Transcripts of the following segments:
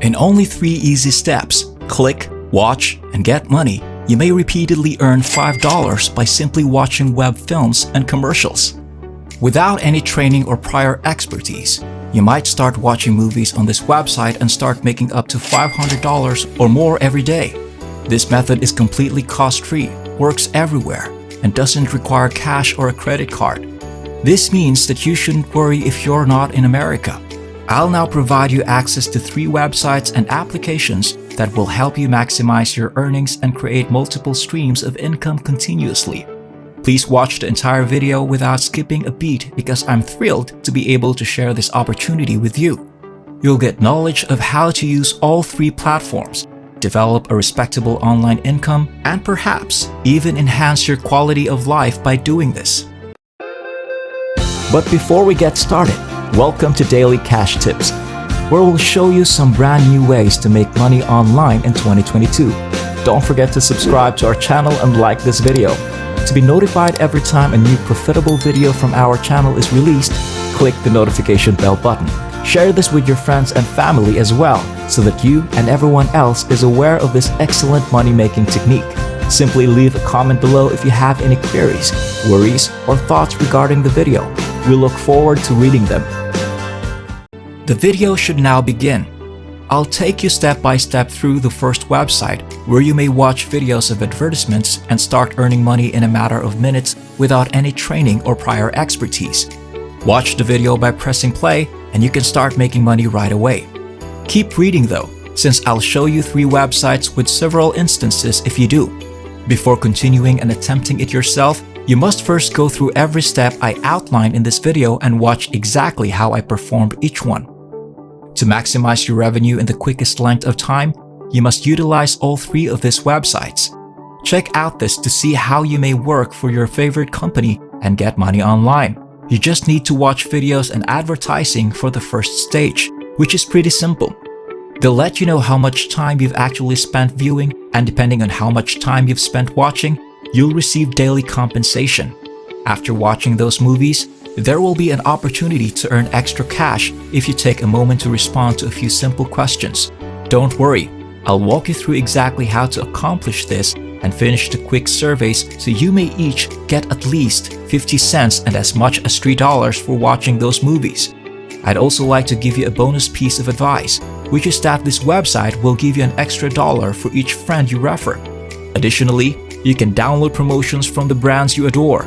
In only 3 easy steps, click, watch, and get money, you may repeatedly earn $5 by simply watching web films and commercials. Without any training or prior expertise, you might start watching movies on this website and start making up to $500 or more every day. This method is completely cost-free, works everywhere, and doesn't require cash or a credit card. This means that you shouldn't worry if you're not in America. I'll now provide you access to 3 websites and applications that will help you maximize your earnings and create multiple streams of income continuously. Please watch the entire video without skipping a beat because I'm thrilled to be able to share this opportunity with you. You'll get knowledge of how to use all 3 platforms, develop a respectable online income, and perhaps even enhance your quality of life by doing this. But before we get started, welcome to Daily Cash Tips, where we'll show you some brand new ways to make money online in 2022. Don't forget to subscribe to our channel and like this video. To be notified every time a new profitable video from our channel is released, click the notification bell button. Share this with your friends and family as well, so that you and everyone else is aware of this excellent money-making technique. Simply leave a comment below if you have any queries, worries, or thoughts regarding the video. We look forward to reading them. The video should now begin. I'll take you step by step through the first website where you may watch videos of advertisements and start earning money in a matter of minutes without any training or prior expertise. Watch the video by pressing play and you can start making money right away. Keep reading though, since I'll show you 3 websites with several instances if you do. Before continuing and attempting it yourself, you must first go through every step I outlined in this video and watch exactly how I performed each one. To maximize your revenue in the quickest length of time, you must utilize all 3 of these websites. Check out this to see how you may work for your favorite company and get money online. You just need to watch videos and advertising for the first stage, which is pretty simple. They'll let you know how much time you've actually spent viewing, and depending on how much time you've spent watching, you'll receive daily compensation. After watching those movies, there will be an opportunity to earn extra cash if you take a moment to respond to a few simple questions. Don't worry, I'll walk you through exactly how to accomplish this and finish the quick surveys so you may each get at least 50 cents and as much as $3 for watching those movies. I'd also like to give you a bonus piece of advice, which is that this website will give you an extra $1 for each friend you refer. Additionally, you can download promotions from the brands you adore.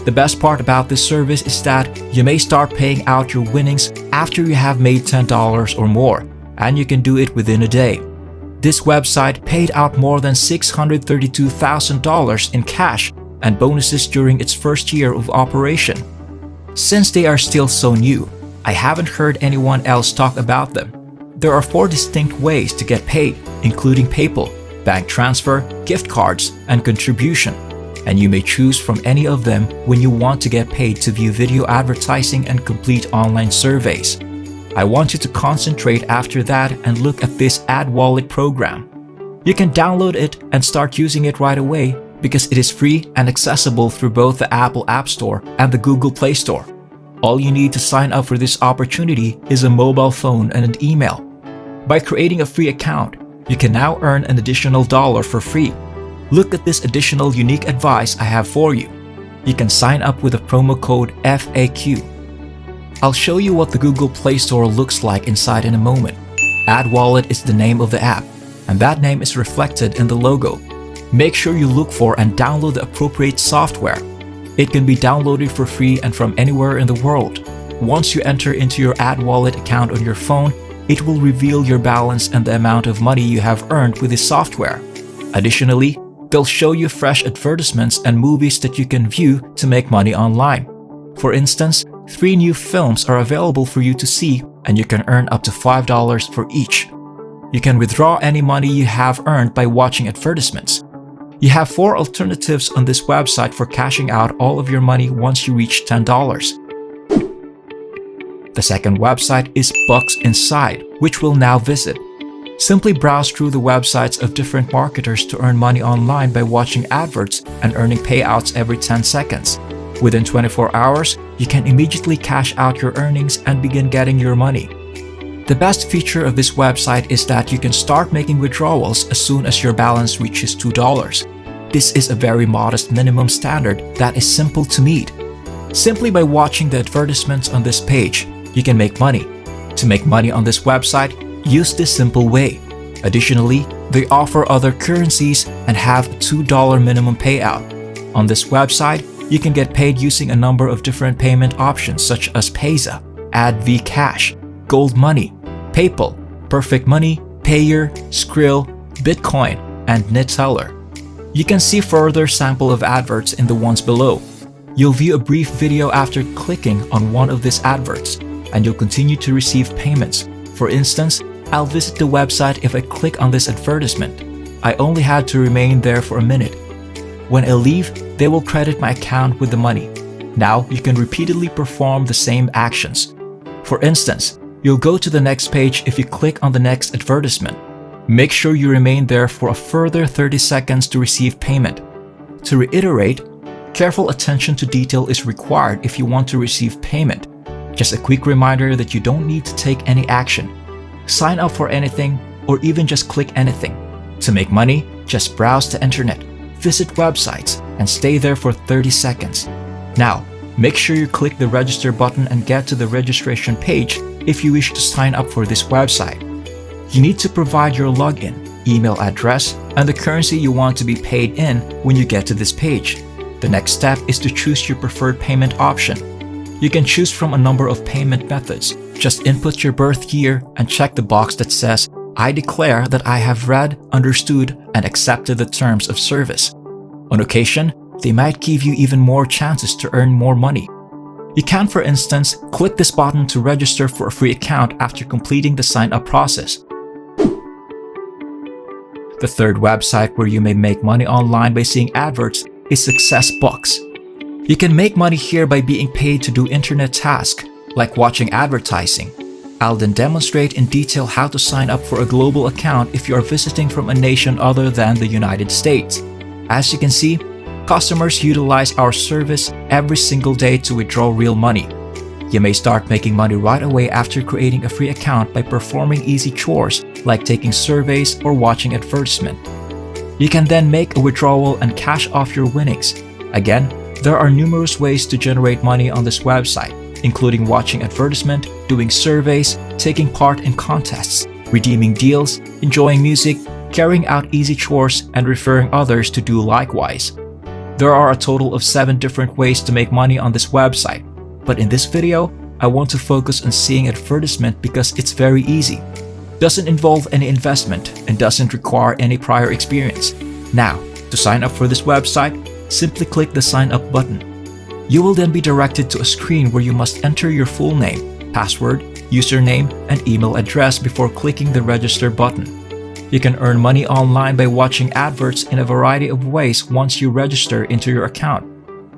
The best part about this service is that you may start paying out your winnings after you have made $10 or more, and you can do it within a day. This website paid out more than $632,000 in cash and bonuses during its first year of operation. Since they are still so new, I haven't heard anyone else talk about them. There are 4 distinct ways to get paid, including PayPal, bank transfer, gift cards, and contribution. And you may choose from any of them when you want to get paid to view video advertising and complete online surveys. I want you to concentrate after that and look at this AdWallet program. You can download it and start using it right away because it is free and accessible through both the Apple App Store and the Google Play Store. All you need to sign up for this opportunity is a mobile phone and an email. By creating a free account, you can now earn an additional $1 for free. Look at this additional unique advice I have for you. You can sign up with a promo code FAQ. I'll show you what the Google Play Store looks like inside in a moment. AdWallet is the name of the app, and that name is reflected in the logo. Make sure you look for and download the appropriate software. It can be downloaded for free and from anywhere in the world. Once you enter into your AdWallet account on your phone, it will reveal your balance and the amount of money you have earned with this software. Additionally, they'll show you fresh advertisements and movies that you can view to make money online. For instance, 3 new films are available for you to see, and you can earn up to $5 for each. You can withdraw any money you have earned by watching advertisements. You have 4 alternatives on this website for cashing out all of your money once you reach $10. The second website is Bucks Inside, which we'll now visit. Simply browse through the websites of different marketers to earn money online by watching adverts and earning payouts every 10 seconds. Within 24 hours, you can immediately cash out your earnings and begin getting your money. The best feature of this website is that you can start making withdrawals as soon as your balance reaches $2. This is a very modest minimum standard that is simple to meet. Simply by watching the advertisements on this page, you can make money. To make money on this website, use this simple way. Additionally, they offer other currencies and have a $2 minimum payout. On this website, you can get paid using a number of different payment options such as Payza, AddVCash, Gold Money, PayPal, Perfect Money, Payeer, Skrill, Bitcoin, and Neteller. You can see further sample of adverts in the ones below. You'll view a brief video after clicking on one of these adverts, and you'll continue to receive payments. For instance, I'll visit the website if I click on this advertisement. I only had to remain there for a minute. When I leave, they will credit my account with the money. Now you can repeatedly perform the same actions. For instance, you'll go to the next page if you click on the next advertisement. Make sure you remain there for a further 30 seconds to receive payment. To reiterate, careful attention to detail is required if you want to receive payment. Just a quick reminder that you don't need to take any action. Sign up for anything or even just click anything. To make money, just browse the internet, visit websites, and stay there for 30 seconds. Now, make sure you click the register button and get to the registration page if you wish to sign up for this website. You need to provide your login, email address, and the currency you want to be paid in when you get to this page. The next step is to choose your preferred payment option. You can choose from a number of payment methods. Just input your birth year and check the box that says, "I declare that I have read, understood, and accepted the terms of service." On occasion, they might give you even more chances to earn more money. You can, for instance, click this button to register for a free account after completing the sign-up process. The third website where you may make money online by seeing adverts is SuccessBox. You can make money here by being paid to do internet tasks, like watching advertising. I'll then demonstrate in detail how to sign up for a global account if you are visiting from a nation other than the United States. As you can see, customers utilize our service every single day to withdraw real money. You may start making money right away after creating a free account by performing easy chores like taking surveys or watching advertisement. You can then make a withdrawal and cash off your winnings. Again, there are numerous ways to generate money on this website, including watching advertisement, doing surveys, taking part in contests, redeeming deals, enjoying music, carrying out easy chores, and referring others to do likewise. There are a total of 7 different ways to make money on this website, but in this video, I want to focus on seeing advertisement because it's very easy, doesn't involve any investment, and doesn't require any prior experience. Now, to sign up for this website, simply click the sign up button. You will then be directed to a screen where you must enter your full name, password, username, and email address before clicking the register button. You can earn money online by watching adverts in a variety of ways once you register into your account.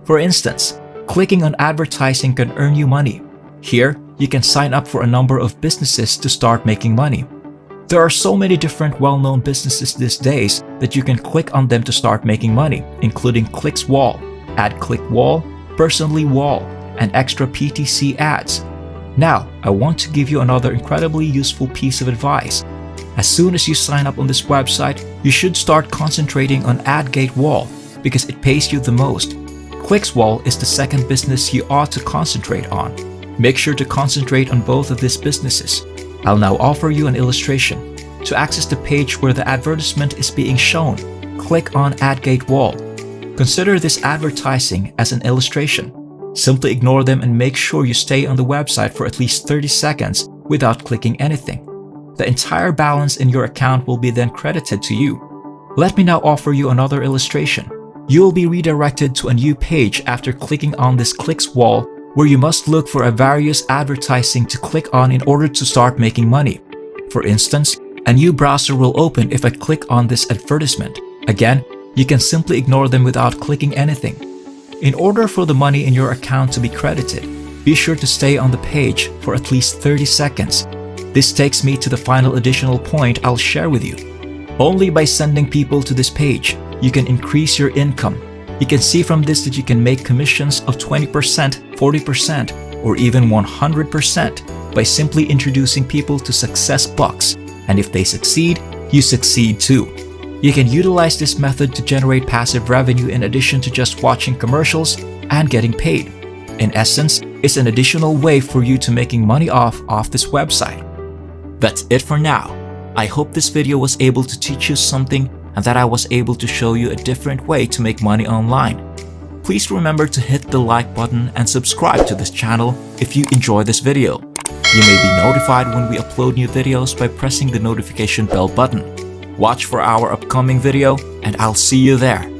For instance, clicking on advertising can earn you money. Here, you can sign up for a number of businesses to start making money. There are so many different well-known businesses these days that you can click on them to start making money, including ClicksWall, AdClickWall, Personally Wall, and Extra PTC ads. Now, I want to give you another incredibly useful piece of advice. As soon as you sign up on this website, you should start concentrating on AdGateWall because it pays you the most. ClicksWall is the second business you ought to concentrate on. Make sure to concentrate on both of these businesses. I'll now offer you an illustration. To access the page where the advertisement is being shown, click on AdGateWall. Consider this advertising as an illustration. Simply ignore them and make sure you stay on the website for at least 30 seconds without clicking anything. The entire balance in your account will be then credited to you. Let me now offer you another illustration. You will be redirected to a new page after clicking on this ClicksWall, where you must look for various advertising to click on in order to start making money. For instance, a new browser will open if I click on this advertisement. Again, you can simply ignore them without clicking anything. In order for the money in your account to be credited, be sure to stay on the page for at least 30 seconds. This takes me to the final additional point I'll share with you. Only by sending people to this page, you can increase your income. You can see from this that you can make commissions of 20%, 40%, or even 100% by simply introducing people to success bucks, and if they succeed, you succeed too. You can utilize this method to generate passive revenue in addition to just watching commercials and getting paid. In essence, it's an additional way for you to making money off this website. That's it for now. I hope this video was able to teach you something and that I was able to show you a different way to make money online. Please remember to hit the like button and subscribe to this channel if you enjoy this video. You may be notified when we upload new videos by pressing the notification bell button. Watch for our upcoming video and I'll see you there.